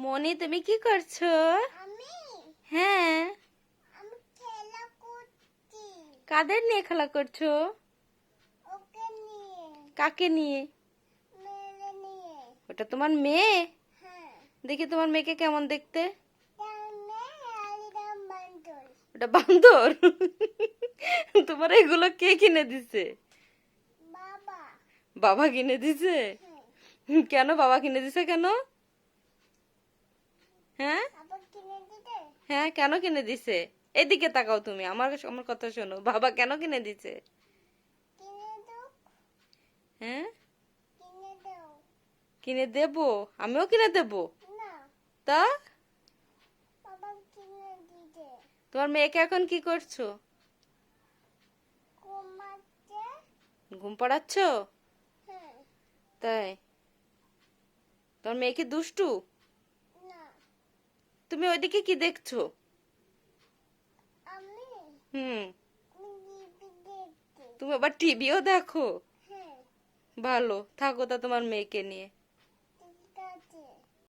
মনি, তুমি কি করছো? আমি হ্যাঁ। আমি খেলা করছি কাদের নিয়ে খেলা করছো? ওকে নিয়ে কাকে নিয়ে? মেরে নিয়ে। ওটা তোমার মেয়ে? হ্যাঁ, দেখি তোমার মেয়েকে কেমন দেখতে। তাহলে আলিরাম বান্ডল ওটা বান্দর? তোমার এগুলো কে কিনে দিছে? বাবা। বাবা কিনে দিছে? হ্যাঁ, কেন বাবা কিনে দিছে কেন? হ্যাঁ আবার কিনে দিতে। হ্যাঁ, কেন কিনে দিছে? এদিকে তাকাও, তুমি আমার আমার কথা শোনো। বাবা কেন কিনে দিছে? কিনে দাও, হ্যাঁ, কিনে দাও। কিনে দেবো? আমিও কিনে দেবো? না, তা বাবা কিনে দিতে। তোমার মেয়েকে এখন কি করছো? ঘুমাচ্ছে। ঘুম পাড়াচ্ছো? হ্যাঁ, তাই? তোমার মেয়ে কি দুষ্টু? না, তুমি ওইদিকে কি দেখছো? আমি হুম। টিভি দেখছি। তুমি আবার টিভিও দেখো? হ্যাঁ, ভালো, থাকো তা তোমার মেয়েকে নিয়ে।